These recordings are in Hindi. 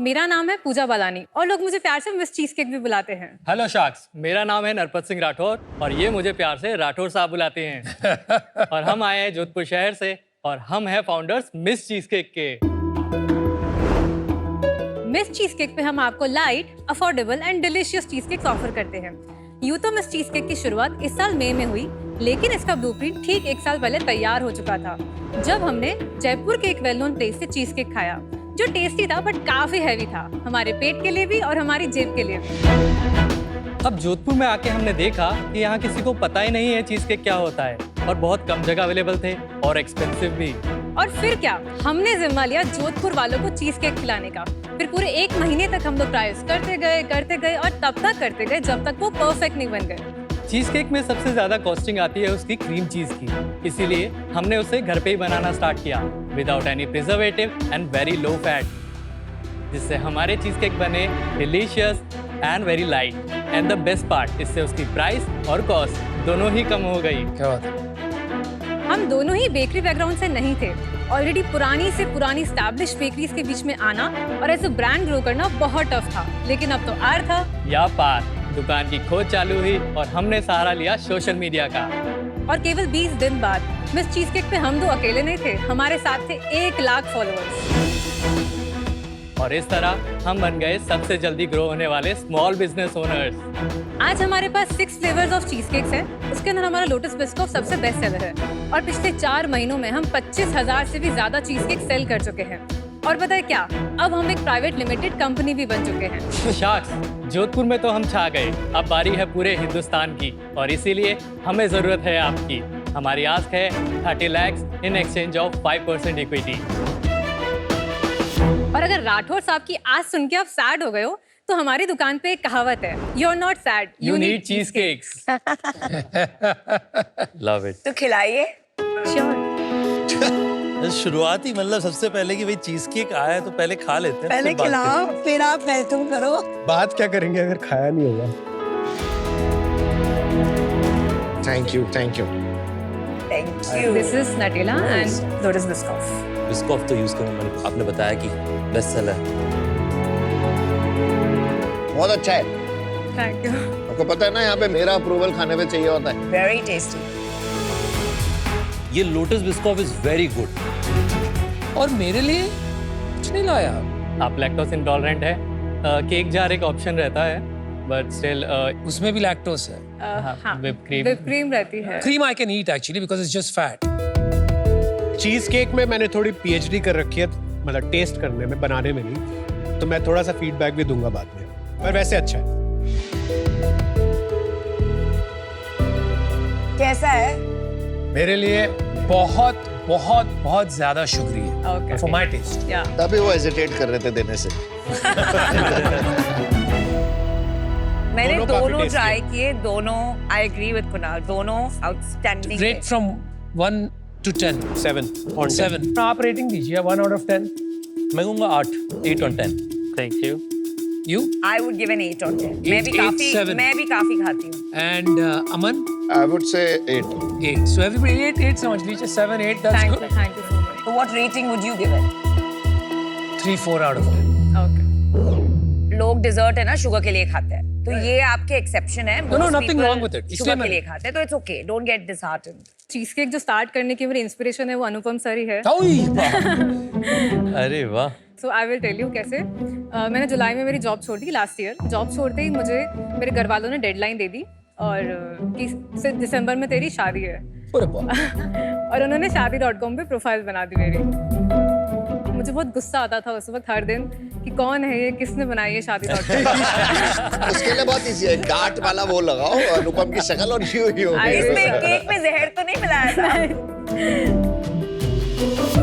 मेरा नाम है पूजा बालानी और लोग मुझे प्यार से मिस चीज केक भी बुलाते हैं। हेलो शार्क्स, मेरा नाम है नरपत सिंह राठौर और ये मुझे प्यार से राठौर साहब बुलाते हैं। और हम आए हैं जोधपुर शहर से और हम हैं फाउंडर्स मिस चीज केक के। मिस चीज केक पे हम आपको light, affordable and delicious cheese cake offer करते हैं। यूं तो मिस चीज केक की शुरुआत इस साल मई में हुई, लेकिन इसका ब्लूप्रिंट ठीक 1 साल पहले तैयार हो चुका था, जब हमने जयपुर के एक वेल नोन प्लेस से चीज केक खाया, जो टेस्टी था बट काफी हैवी था, हमारे पेट के लिए भी और हमारी जेब के लिए भी। अब जोधपुर में आके हमने देखा कि यहाँ किसी को पता ही नहीं है चीज केक क्या होता है और बहुत कम जगह अवेलेबल थे और एक्सपेंसिव भी। और फिर क्या, हमने जिम्मा लिया जोधपुर वालों को चीज केक खिलाने का। फिर पूरे 1 महीने तक हम लोग ट्रायल्स करते गए और तब तक करते गए जब तक वो परफेक्ट नहीं बन गए। चीज केक में सबसे ज्यादा कॉस्टिंग आती है उसकी क्रीम चीज की, इसीलिए हमने उसे घर पे ही बनाना स्टार्ट किया without any preservative and very low fat, जिससे हमारे चीज केक बने delicious and very light. And the best part, इससे उसकी प्राइस और कॉस्ट दोनों ही कम हो गई। क्या बात है? हम दोनों ही बेकरी बैकग्राउंड से नहीं थे। ऑलरेडी पुरानी से पुरानी स्टैब्लिश बेकरीज के बीच में आना और ऐसे ब्रांड ग्रो करना बहुत टफ था, लेकिन अब तो आर था या पार। दुकान की खोज चालू हुई और हमने सहारा लिया सोशल मीडिया का। और केवल 20 दिन बाद मिस चीज केक पे हम 2 अकेले नहीं थे, हमारे साथ थे 1 लाख फॉलोअर्स। और इस तरह हम बन गए सबसे जल्दी ग्रो होने वाले स्मॉल बिजनेस ओनर्स। आज हमारे पास 6 फ्लेवर्स ऑफ चीज केक्स हैं। उसके अंदर हमारा लोटस बिस्कॉफ सबसे बेस्ट सेलर है और पिछले 4 महीनों में हम 25,000 से भी ज्यादा चीज केक सेल कर चुके हैं। और पता है क्या, अब हम एक प्राइवेट लिमिटेड कंपनी भी बन चुके हैं। शार्क्स, जोधपुर में तो हम छा गए, अब बारी है पूरे हिंदुस्तान की और इसीलिए हमें जरूरत है आपकी। हमारी आस्क है 30 lakhs in exchange of 5% equity. और अगर राठौर साहब की आज सुन के आप सैड हो गए हो, तो हमारी दुकान पे एक कहावत है, you are not sad, you need cheese cakes. Love it. तो खिलाइए। श्योर। शुरुआत ही मतलब सबसे पहले कि भाई चीज केक आया है तो पहले खा लेते हैं, पहले फिर बात खिलाओ, फिर आप तुम करो। बात क्या करेंगे अगर खाया नहीं होगा? Thank you, thank you. Thank you. This is Nutella and Lotus Biscoff. Biscoff तो यूज करूं, मैंने आपने बताया कि बेस्ट सेलर। बहुत अच्छा है। Thank you. आपको पता है ना, यहाँ पे मेरा अप्रूवल खाने पे चाहिए होता है। Very tasty. ये Lotus Biscoff is very good. और मेरे लिए कुछ नहीं लाया? आप लैक्टोज इंटॉलरेंट है, केक जार एक ऑप्शन रहता है, बट स्टिल उसमें भी लैक्टोज है। हाँ, whipped cream। whipped cream रहती है। Cream I can eat actually because it's just fat. Cheese cake में मैंने थोड़ी पीएचडी कर रखी है, मतलब टेस्ट करने में, बनाने में नहीं, तो मैं थोड़ा सा फीडबैक भी दूंगा बाद में, पर वैसे अच्छा है। कैसा है? मेरे लिए बहुत बहुत बहुत ज्यादा शुक्रिया Okay. For my test. या तभी वो हेजिटेट कर रहे थे देने से। मैंने दोनों काफी दोनों tasty ट्राई किए, दोनों आई एग्री विद कुणाल, दोनों आउटस्टैंडिंग। Rate from 1 to 10। 7। आप रेटिंग दीजिए 1 out of 10। मैं कहूँगा 8 on 10। Thank you. You I would give an 8 on 10। मैं भी 8, 7। मैं भी काफी खाती हूँ। and Aman I would say 8। 8। So everybody 8 समझ लीजिए, 7 8 that's thank good। You, thank you so much. तो what rating would you give it? 3-4 out of 10। Okay. लोग डिजर्ट है ना शुगर के लिए खाते हैं, तो ये आपके एक्सेप्शन है। No, nothing wrong with it. इसलिए शुगर के मैं- लिए खाते हैं, तो it's okay, don't get disheartened. Cheese cake जो स्टार्ट करने की मेरी इंस्पिरेशन है वो अनुपम सर ही है। अरे वाह। सो आई विल टेल यू कैसे। मैंने जुलाई में मेरी जॉब छोड़ दी लास्ट ईयर। जॉब छोड़ते ही मुझे मेरे घर वालों ने डेडलाइन दे दी और कि दिसंबर में तेरी शादी है। और उन्होंने shaadi.com पे प्रोफाइल बना दी मेरी। मुझे बहुत गुस्सा आता था उस वक्त हर दिन कि कौन है ये, किसने बनाई है shaadi.com। उसके लिए बहुत इजी है, डार्ट वाला वो लगाओ, अनुपम की शक्ल और यूं इसमें केक में जहर तो नहीं मिलाया था?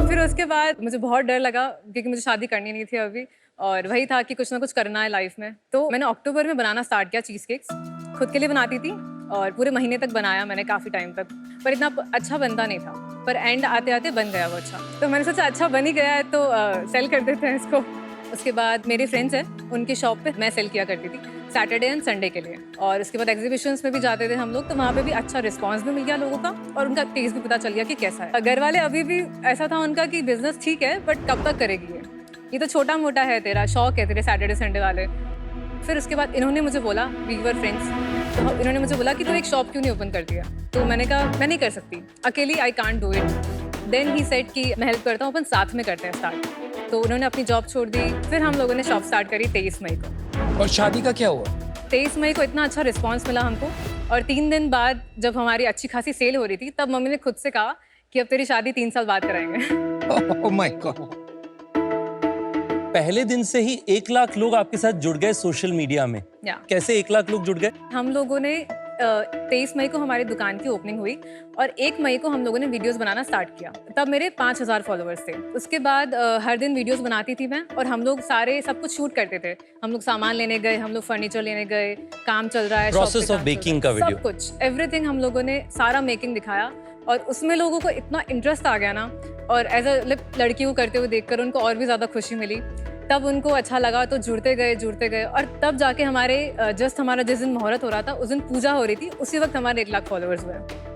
फिर उसके बाद मुझे बहुत डर लगा क्योंकि मुझे शादी करनी नहीं थी अभी, और वही था कि कुछ ना कुछ करना है लाइफ में। तो मैंने अक्टूबर में बनाना स्टार्ट किया चीज केक्स। खुद के लिए बनाती थी और पूरे महीने तक बनाया मैंने, काफ़ी टाइम तक, पर इतना अच्छा बनता नहीं था। पर एंड आते आते बन गया वो अच्छा, तो मैंने सोचा अच्छा बन ही गया है तो सेल कर देते हैं इसको। उसके बाद मेरे फ्रेंड्स हैं, उनकी शॉप पे मैं सेल किया करती थी सैटरडे एंड संडे के लिए। और उसके बाद एग्जीबिशंस में भी जाते थे हम लोग, तो वहाँ पे भी अच्छा रिस्पांस भी मिल गया लोगों का और उनका टेस्ट भी पता चल गया कि कैसा है। घर वाले अभी भी ऐसा था उनका कि बिजनेस ठीक है बट कब तक करेगी ये, ये तो छोटा मोटा है, तेरा शौक है तेरे सैटरडे संडे वाले। फिर उसके बाद इन्होंने मुझे बोला, वी वर फ्रेंड्स, तो इन्होंने मुझे बोला कि तू एक शॉप क्यों नहीं ओपन करती है। तो मैंने कहा मैं नहीं कर सकती अकेली, I can't do it. Then he said कि मैं हेल्प करता हूँ, अपन साथ में करते हैं स्टार्ट। तो उन्होंने अपनी जॉब छोड़ दी, फिर हम लोगों ने शॉप स्टार्ट करी 23 मई को। और शादी का क्या हुआ? 23 मई को इतना अच्छा रिस्पांस मिला हमको, और 3 दिन बाद जब हमारी अच्छी खासी सेल हो रही थी, तब मम्मी ने खुद से कहा कि अब तेरी शादी 3 साल बाद कराएंगे। Oh my God. पहले दिन से ही 1 लाख लोग आपके साथ जुड़ गए सोशल मीडिया में। कैसे 1 लाख लोग जुड़ गए? हम लोगों ने 23 मई को हमारी दुकान की ओपनिंग हुई और 1 मई को हम लोगों ने वीडियोस बनाना स्टार्ट किया। तब मेरे 5000 फॉलोअर्स थे। उसके बाद हर दिन वीडियोस बनाती थी मैं, और हम लोग सारे सब कुछ शूट करते थे। हम लोग सामान लेने गए, हम लोग फर्नीचर लेने गए, काम चल रहा है, प्रोसेस ऑफ बेकिंग का वीडियो, सब कुछ एवरीथिंग हम लोगों ने सारा मेकिंग दिखाया, और उसमें लोगों को इतना इंटरेस्ट आ गया ना, और एज अ लड़की को करते हुए देखकर उनको और भी ज़्यादा खुशी मिली। तब उनको अच्छा लगा, तो जुड़ते गए, और तब जाके हमारे जस्ट हमारा जिस दिन मुहूर्त हो रहा था उस दिन पूजा हो रही थी, उसी वक्त हमारे 1 लाख फॉलोअर्स हुए।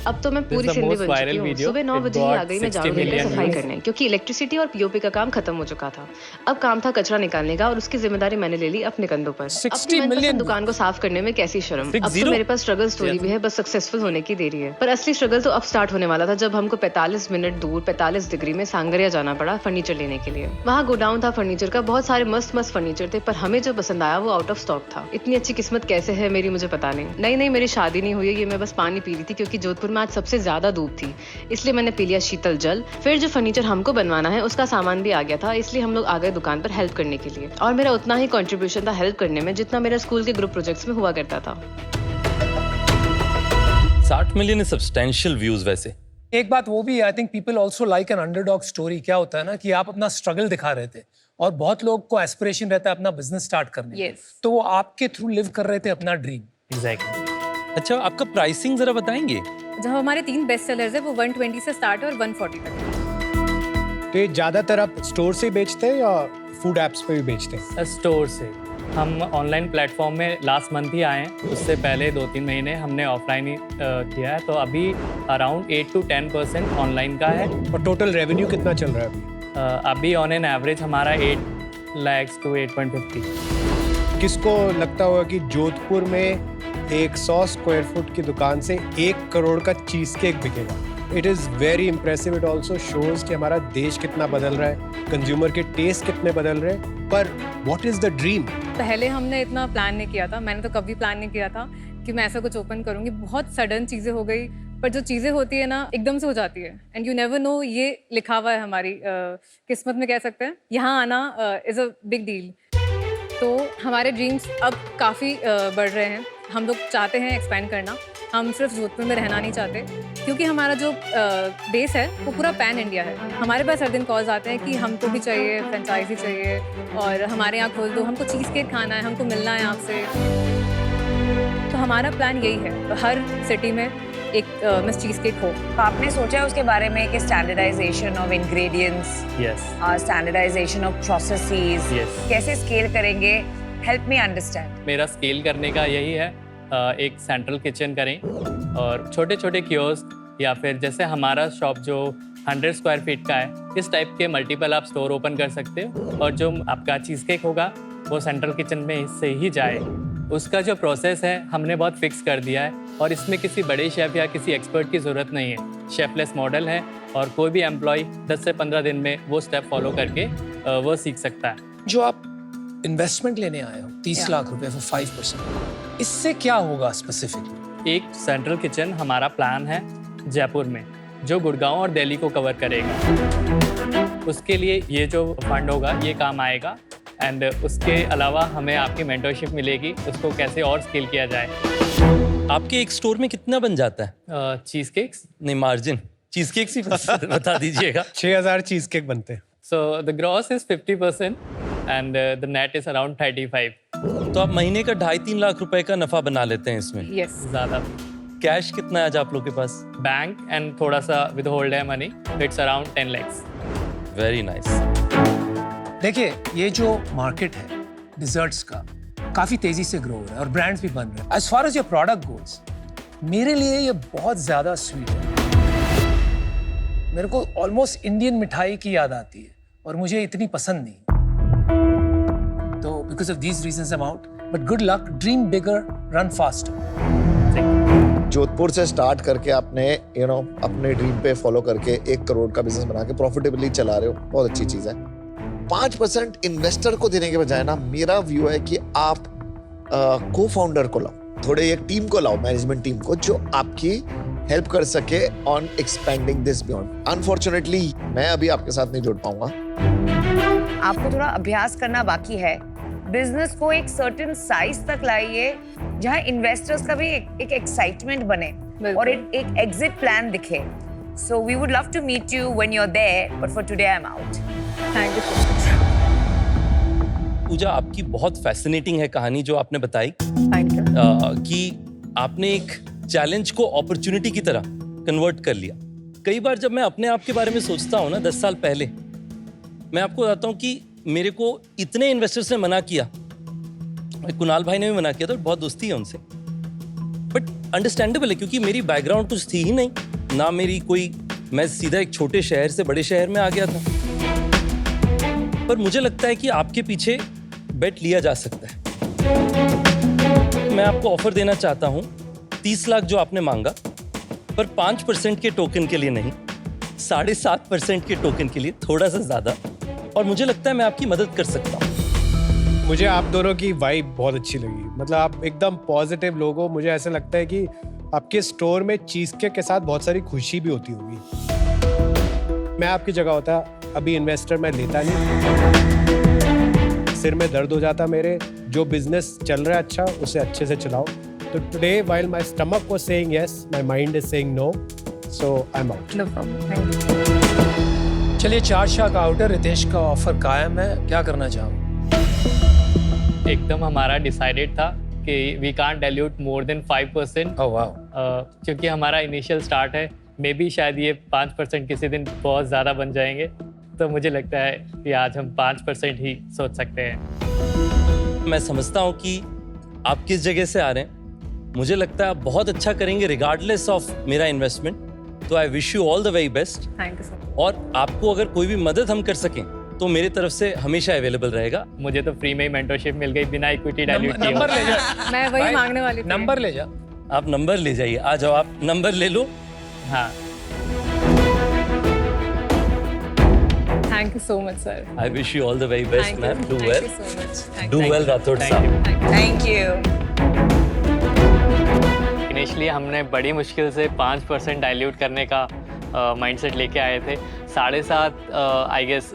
अब तो मैं पूरी सिंधी बन चुकी हूँ। सुबह 9 बजे ही आ गई मैं झाड़ू लेकर सफाई करने, क्योंकि इलेक्ट्रिसिटी और पीओपी का काम खत्म हो चुका था। अब काम था कचरा निकालने का, और उसकी जिम्मेदारी मैंने ले ली अपने कंधों पर। 60 मिलियन दुकान को साफ करने में कैसी शर्म। अब तो मेरे पास स्ट्रगल स्टोरी भी है, बस सक्सेसफुल होने की देरी है। पर असली स्ट्रगल तो अब स्टार्ट होने वाला था, जब हमको 45 मिनट दूर 45 डिग्री में सांगरिया जाना पड़ा फर्नीचर लेने के लिए। वहाँ गोडाउन था फर्नीचर का, बहुत सारे मस्त मस्त फर्नीचर थे, पर हमें जो पसंद आया वो आउट ऑफ स्टॉक था। इतनी अच्छी किस्मत कैसे है मेरी मुझे पता नहीं। नहीं, मेरी शादी नहीं हुई है, ये मैं बस पानी पी रही थी, क्योंकि जोधपुर में आज सबसे ज्यादा धूप थी, इसलिए मैंने पी लिया शीतल जल। फिर जो फर्नीचर हमको बनवाना है उसका सामान भी आ गया था, इसलिए हम लोग आ गए दुकान पर हेल्प करने के लिए। और मेरा उतना ही कंट्रीब्यूशन था हेल्प करने में जितना मेरा स्कूल के ग्रुप प्रोजेक्ट्स में हुआ करता था। 60 मिलियन सब्सटेंशियल व्यूज। वैसे एक बात वो भी है, I think people also like an underdog story. क्या होता है ना कि आप अपना स्ट्रगल दिखा रहे थे, और बहुत लोग को एस्पिरेशन रहता है अपना बिजनेस स्टार्ट करने Yes. तो वो आपके थ्रू लिव कर रहे थे अपना ड्रीम। एग्जैक्टली। अच्छा, आपका प्राइसिंग जरा बताएंगे? जो हमारे 3 बेस्ट सेलर्स है वो 120 से स्टार्ट और 140 तक। तो ये ज्यादातर आप स्टोर से बेचते हैं या फूड एप्स पे भी बेचते हैं? स्टोर से। हम ऑनलाइन प्लेटफॉर्म में लास्ट मंथ ही आए हैं, उससे पहले 2-3 महीने हमने ऑफलाइन ही किया है। तो अभी अराउंड 8 to 10% ऑनलाइन का है। और टोटल रेवेन्यू कितना चल रहा है अभी? अभी ऑन एन एवरेज हमारा 8 lakhs to 8.50। किसको लगता होगा कि जोधपुर में एक 100 स्क्वायर फुट की दुकान से 1 करोड़ का चीज केक बिकेगा? It is very impressive. It also shows कि हमारा देश कितना बदल रहा है, कंज्यूमर के टेस्ट कितने बदल रहे हैं। पर व्हाट इज द ड्रीम? पहले हमने इतना प्लान नहीं किया था, मैंने तो कभी प्लान नहीं किया था कि मैं ऐसा कुछ ओपन करूंगी। बहुत सडन चीज़ें हो गई, पर जो चीज़ें होती है ना एकदम से हो जाती है, एंड यू नेवर नो। ये लिखा हुआ है हमारी किस्मत में, कह सकते हैं। यहाँ आना इज़ अ बिग डील। तो हमारे ड्रीम्स अब काफ़ी बढ़ रहे हैं। हम लोग चाहते हैं एक्सपैंड करना। हम सिर्फ जोधपुर में रहना नहीं चाहते, क्योंकि हमारा जो बेस है वो पूरा पैन इंडिया है। हमारे पास हर दिन कॉल्स आते हैं कि हमको भी चाहिए, फ्रेंचाइजी चाहिए, और हमारे यहाँ खोल दो, हमको चीज़ केक खाना है, हमको मिलना है आपसे। तो हमारा प्लान यही है, हर सिटी में एक मिस चीज़ केक हो। तो आपने सोचा उसके बारे में कि standardization of ingredients, yes, standardization of processes, Yes. कैसे स्केल करेंगे? Help me understand. मेरा स्केल करने का यही है, एक सेंट्रल किचन करें और छोटे छोटे कियोस्क, या फिर जैसे हमारा शॉप जो 100 स्क्वायर फीट का है, इस टाइप के मल्टीपल आप स्टोर ओपन कर सकते हो। और जो आपका चीज़ केक होगा वो सेंट्रल किचन में से ही जाए। उसका जो प्रोसेस है हमने बहुत फिक्स कर दिया है, और इसमें किसी बड़े शेफ़ या किसी एक्सपर्ट की ज़रूरत नहीं है। शेफलेस मॉडल है, और कोई भी एम्प्लॉय 10 से 15 दिन में वो स्टेप फॉलो करके वो सीख सकता है। जो आप इन्वेस्टमेंट लेने आए हो 30 लाख रुपए फॉर 5%, इससे क्या होगा स्पेसिफिकली? एक सेंट्रल किचन हमारा प्लान है जयपुर में, जो गुड़गांव और दिल्ली को कवर करेगा। उसके लिए ये जो फंड होगा ये काम आएगा, एंड उसके अलावा हमें आपकी मेंटरशिप मिलेगी, उसको कैसे और स्केल किया जाए। आपके एक स्टोर में कितना बन जाता है? चीज़ केक्स नहीं, मार्जिन चीज केक ही बता दीजिएगा। 6000 चीज केक बनते हैं। So the gross is 50% and the net is around 35. तो आप महीने का 2.5-3 लाख रुपए का नफा बना लेते हैं इसमें। यस। ज़्यादा। कैश कितना है आज आप लोग के पास? बैंक एंड थोड़ा सा विद होल्ड है money, it's around 10 lakhs. Very nice. देखिए, ये जो मार्केट है डिजर्ट्स का काफी तेजी से ग्रो हो रहा है और ब्रांड्स भी बन रहे हैं। As far as your product goals, मेरे लिए ये बहुत ज्यादा स्वीट है। मेरे को ऑलमोस्ट इंडियन मिठाई की याद आती है, और मुझे इतनी पसंद नहीं। तो because of these reasons I am out, but good luck, dream bigger, run faster. Jodhpur से स्टार्ट करके आपने अपने ड्रीम पे फॉलो करके 1 करोड़ का बिजनेस बना के प्रॉफिटेबली चला रहे हो, बहुत अच्छी चीज है। 5% इन्वेस्टर को देने के बजाय ना, मेरा व्यू है कि आप को फाउंडर को लाओ, थोड़े एक टीम को लाओ, मैनेजमेंट टीम को, जो आपकी हेल्प कर सके on expanding this beyond. Unfortunately मैं अभी आपके साथ नहीं जुड़ पाऊंगा। आपको थोड़ा अभ्यास करना बाकी है। बिजनेस को एक सर्टेन साइज तक लाइए जहां इन्वेस्टर्स का भी एक एक्साइटमेंट बने और एक एग्जिट प्लान दिखे। So we would love to meet you when you are there, but for today I am out. Thank you so much. Pooja, आपकी बहुत फैसिनेटिंग है कहानी जो आपने बताई, थैंक यू। कि आपने एक चैलेंज को अपॉर्चुनिटी की तरह कन्वर्ट कर लिया। कई बार जब मैं अपने आप के बारे में सोचता हूँ ना, 10 साल पहले, मैं आपको बताता हूँ कि मेरे को इतने इन्वेस्टर्स ने मना किया, कुणाल भाई ने भी मना किया था, बहुत दोस्ती है उनसे, बट अंडरस्टैंडेबल है क्योंकि मेरी बैकग्राउंड कुछ थी ही नहीं ना, मेरी कोई, मैं सीधा एक छोटे शहर से बड़े शहर में आ गया था। पर मुझे लगता है कि आपके पीछे बेट लिया जा सकता है। मैं आपको ऑफर देना चाहता हूं 30 लाख जो आपने मांगा, पर 5% के टोकन के लिए नहीं, 7.5% के टोकन के लिए, थोड़ा सा ज्यादा, और मुझे लगता है मैं आपकी मदद कर सकता हूं। मुझे आप दोनों की वाइब बहुत अच्छी लगी, मतलब आप एकदम पॉजिटिव लोग हो। मुझे ऐसा लगता है कि आपके स्टोर में चीज केक के साथ बहुत सारी खुशी भी होती होगी। मैं आपकी जगह होता, अभी इन्वेस्टर मैं लेता नहीं, सिर में दर्द हो जाता मेरे। जो बिजनेस चल रहा है अच्छा, उसे अच्छे से चलाओ। तो today while my stomach was saying yes, my mind is saying no, so I am out. No problem, thank you. चलिए, 4 शाख आउटर, रितेश का ऑफर कायम है, क्या करना चाहोगे? एकदम हमारा डिसाइडेड था कि we can't dilute more than 5%। Oh wow. क्योंकि हमारा इनिशियल स्टार्ट है, मे बी शायद ये 5% किसी दिन बहुत ज़्यादा बन जाएंगे, तो मुझे लगता है कि आज हम 5% ही सोच सकते हैं। मैं समझता हूं कि आप किस जगह से आ रहे हैं, मुझे लगता है आप बहुत अच्छा करेंगे रिगार्डलेस ऑफ मेरा इन्वेस्टमेंट। तो I wish you all the very best. Thank you so much. और आपको अगर कोई भी मदद हम कर सकें तो मेरी तरफ से हमेशा अवेलेबल रहेगा। मुझे तो फ्री में ही मेंटरशिप मिल गई बिना इक्विटी डाइल्यूट किए। नंबर ले जा, मैं वही मांगने वाली थी। नंबर ले जा। आप नंबर ले जाइए, आ जाओ, आप नंबर ले लो। हाँ, thank you so much sir. I wish you all the very best thank ma'am. You, do thank well, you so much. Do well Rathore thank साहब। यू। Thank you. इनिशियली हमने बड़ी मुश्किल से 5% डाइल्यूट करने का माइंडसेट लेके आए थे। 7.5 आई गेस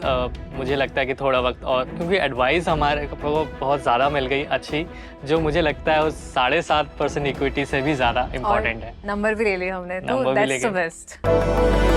मुझे लगता है कि थोड़ा वक्त, और क्योंकि एडवाइस हमारे को बहुत ज़्यादा मिल गई अच्छी, जो मुझे लगता है उस 7.5% इक्विटी से भी ज़्यादा इम्पोर्टेंट है। नंबर भी ले लिया हमने, तो नंबर भी दैट्स द ले गए। बेस्ट।